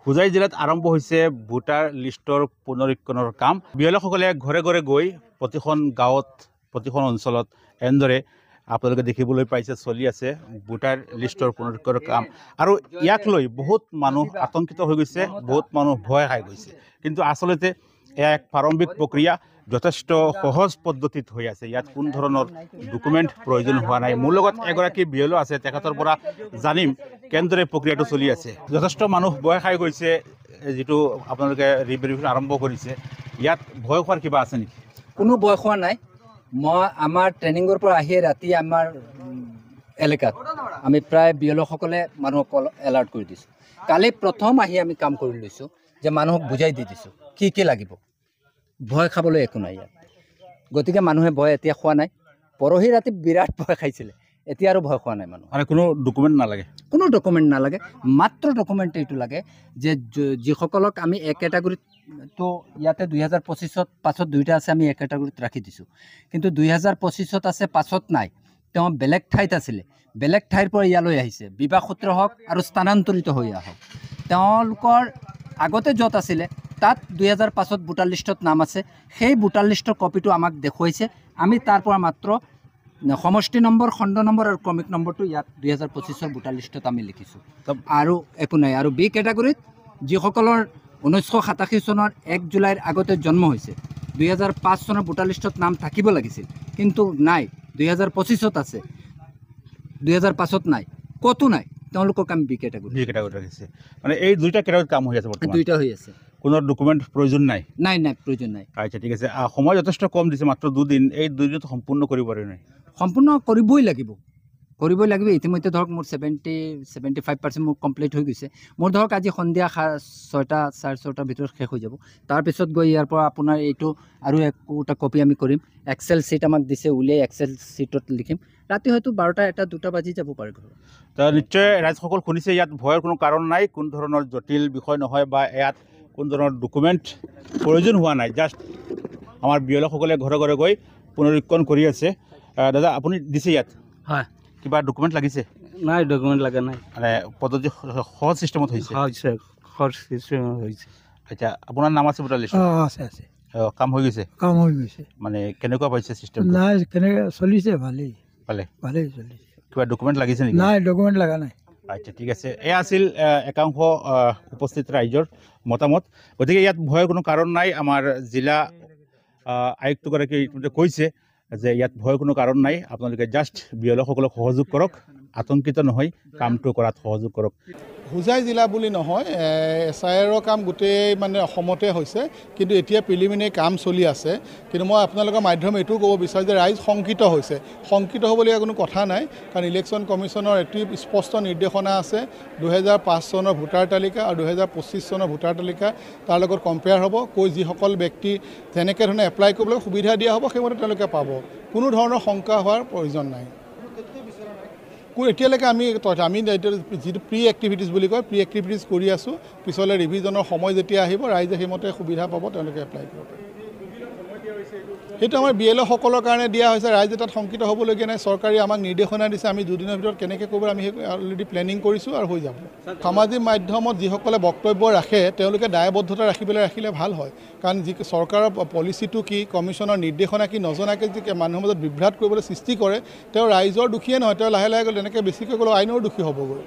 হোজাই জিলাত আৰম্ভ হৈছে ভোটাৰ লিষ্টৰ পুনৰীক্ষণৰ কাম। বিএলঅ'সকলে ঘৰে ঘৰে গৈ প্ৰতিখন গাঁৱত প্ৰতিখন অঞ্চলত এনেদৰে আপোনালোকে দেখিবলৈ পাইছে চলি আছে ভোটাৰ লিষ্টৰ পুনৰীক্ষণৰ কাম। আৰু ইয়াক লৈ বহুত মানুহ আতংকিত হৈ গৈছে, বহুত মানুহ ভয় খাই গৈছে। কিন্তু আচলতে এয়া এক প্ৰাৰম্ভিক প্ৰক্ৰিয়া, যথেষ্ট সহজ পদ্ধতিত হৈ আছে। ইয়াত কোনো ধৰণৰ ডকুমেণ্ট প্ৰয়োজন হোৱা নাই। মোৰ লগত এগৰাকী বিএলঅ' আছে, তেখেতৰ পৰা জানিম কেনেদৰে প্ৰক্ৰিয়াটো চলি আছে। যথেষ্ট মানুহ ভয় খাই গৈছে, যিটো আপোনালোকে ৰিভেৰিফিকেশ্যন আৰম্ভ কৰিছে, ইয়াত ভয় খোৱাৰ কিবা আছে নেকি? কোনো ভয় খোৱা নাই। মই আমাৰ ট্ৰেইনিঙৰ পৰা আহিয়ে ৰাতি আমাৰ এলেকাত আমি প্ৰায় বিএলঅ'সকলে মানুহক এলাৰ্ট কৰি দিছোঁ। কালি প্ৰথম আহি আমি কাম কৰি লৈছোঁ যে মানুহক বুজাই দি দিছোঁ কি লাগিব। ভয় খাবলৈ একো নাই ইয়াত। গতিকে মানুহে ভয় এতিয়া খোৱা নাই। পৰহি ৰাতি বিৰাট ভয় খাইছিলে, এতিয়া আৰু ভয় খোৱা নাই মানুহ। মানে কোনো ডকুমেণ্ট নালাগে? কোনো ডকুমেণ্ট নালাগে, মাত্ৰ ডকুমেণ্ট এইটো লাগে যে যিসকলক আমি এক কেটাগৰীত, তো ইয়াতে 2025 পাছত দুইটা আছে, আমি এক কেটাগৰীত ৰাখি দিছোঁ। কিন্তু 2025 আছে, পাছত নাই। তেওঁ বেলেগ ঠাইত আছিলে, বেলেগ ঠাইৰ পৰা ইয়ালৈ আহিছে, বিবাহ সূত্ৰ হওক আৰু স্থানান্তৰিত হৈ আহক। তেওঁলোকৰ আগতে য'ত আছিলে তাত 2005 ভোটাৰ লিষ্টত নাম আছে। সেই ভোটাৰ লিষ্টৰ কপিটো আমাক দেখুৱাইছে। আমি তাৰ পৰা মাত্ৰ সমষ্টি নম্বৰ, খণ্ড নম্বৰ আৰু ক্ৰমিক নম্বৰটো ইয়াত 2025 ভোটাৰ লিষ্টত আমি লিখিছোঁ, আৰু একো নাই। আৰু বি কেটাগৰীত যিসকলৰ 1987 চনৰ 1 জুলাইৰ আগতে জন্ম হৈছে, 2005 চনৰ ভোটাৰ লিষ্টত নাম থাকিব লাগিছিল, কিন্তু নাই, 2025 আছে, 2005 নাই, ক'তো নাই, তেওঁলোকক আমি বি কেটাগৰী ৰাখিছে। মানে এই দুইটা কেটাগৰীত কাম হৈ আছে বৰ্তমান? দুইটা হৈ আছে। কোনো ডকুমেণ্ট প্ৰয়োজন নাই? নাই নাই, প্ৰয়োজন নাই। আচ্ছা, ঠিক আছে। সময় যথেষ্ট কম দিছে, মাত্ৰ 2 দিন। এই 2 দিনত সম্পূৰ্ণ কৰিব পাৰে নাই? সম্পূৰ্ণ কৰিবই লাগিব। ইতিমধ্যে ধৰক মোৰ 75% মোৰ কমপ্লিট হৈ গৈছে। মোৰ ধৰক আজি সন্ধিয়া 6টা, 6:30 ভিতৰত শেষ হৈ যাব। তাৰপিছত গৈ ইয়াৰ পৰা আপোনাৰ এইটো আৰু একোটা কপি আমি কৰিম। এক্সেল ছিট আমাক দিছে, উলিয়াই এক্সেল ছিটত লিখিম। ৰাতি হয়তো 12টা, 1টা, 2টা বাজি যাব পাৰে ঘৰত। নিশ্চয় ৰাইজসকল শুনিছে, ইয়াত ভয়ৰ কোনো কাৰণ নাই, কোনো ধৰণৰ জটিল বিষয় নহয়, বা ইয়াত কোনো ধৰণৰ ডকুমেণ্ট প্ৰয়োজন হোৱা নাই। জাষ্ট আমাৰ বিএলঅ'সকলে ঘৰে ঘৰে গৈ পুনৰীক্ষণ কৰি আছে। দাদা, আপুনি দিছে ইয়াত? হয়। কিবা ডকুমেণ্ট লাগিছে? নাই, ডকুমেণ্ট লগা নাই। মানে পদ্ধতি সহজ চিষ্টেমত হৈছে? হৈছে। আচ্ছা, আপোনাৰ নাম আছে ভোটাৰ লিষ্টত? আছে। কাম হৈ গৈছে? কাম হৈ গৈছে। মানে কেনেকুৱা পাইছে চিষ্টেম? নাই, কেনেকৈ চলিছে? ভালেই চলিছে। কিবা ডকুমেণ্ট লাগিছে নেকি? নাই, ডকুমেণ্ট লগা নাই। আচ্ছা, ঠিক আছে। এয়া আছিল একাংশ উপস্থিত ৰাইজৰ মতামত। গতিকে ইয়াত ভয়ৰ কোনো কাৰণ নাই। আমাৰ জিলা আয়ুক্তগৰাকীয়ে ইতিমধ্যে কৈছে যে ইয়াত ভয়ৰ কোনো কাৰণ নাই। আপোনালোকে জাষ্ট বিএলঅ'সকলক সহযোগ কৰক, আতংকিত নহয়, কামটো কৰাত সহযোগ কৰক। হোজাই জিলা বুলি নহয়, SIRৰ কাম গোটেই মানে অসমতে হৈছে, কিন্তু এতিয়া প্ৰিলিমিনেৰী কাম চলি আছে। কিন্তু মই আপোনালোকৰ মাধ্যমে এইটোও ক'ব বিচাৰোঁ যে ৰাইজ শংকিত হৈছে। শংকিত হ'বলগীয়া কোনো কথা নাই, কাৰণ ইলেকশ্যন কমিশ্যনৰ এটি স্পষ্ট নিৰ্দেশনা আছে। 2005 চনৰ ভোটাৰ তালিকা আৰু 2025 চনৰ ভোটাৰ তালিকা তাৰ লগত কম্পেয়াৰ হ'ব। যিসকল ব্যক্তি যেনেকৈ ধৰণে এপ্লাই কৰিবলৈ সুবিধা দিয়া হ'ব, সেইমতে তেওঁলোকে পাব। কোনো ধৰণৰ শংকা হোৱাৰ প্ৰয়োজন নাই। এতিয়ালৈকে আমি যিটো প্ৰি এক্টিভিটিছ বুলি কয়, প্ৰি এক্টিভিটিছ কৰি আছোঁ। পিছলৈ ৰিভিজনৰ সময় যেতিয়া আহিব, ৰাইজে সেইমতে সুবিধা পাব, তেওঁলোকে এপ্লাই কৰিব পাৰে। সেইটো আমাৰ বিএলঅ'সকলৰ কাৰণে দিয়া হৈছে। ৰাইজে তাত শংকিত হ'বলগীয়া নাই। চৰকাৰে আমাক নিৰ্দেশনা দিছে, আমি 2 দিনৰ ভিতৰত কেনেকৈ কৰিব আমি সেই অলৰেডি প্লেনিং কৰিছোঁ, আৰু হৈ যাব। সামাজিক মাধ্যমত যিসকলে বক্তব্য ৰাখে, তেওঁলোকে দায়বদ্ধতা ৰাখিলে ভাল হয়। কাৰণ চৰকাৰৰ পলিচিটো কি, কমিশ্যনৰ নিৰ্দেশনা কি নজনাকৈ যি মানুহৰ মাজত বিভ্ৰাট কৰিবলৈ সৃষ্টি কৰে, তেওঁ ৰাইজৰ দোষীয়ে নহয়, তেওঁ লাহে লাহে গ'লে তেনেকৈ বেছিকৈ গ'লেও আইনৰ দোষী হ'বগৈ।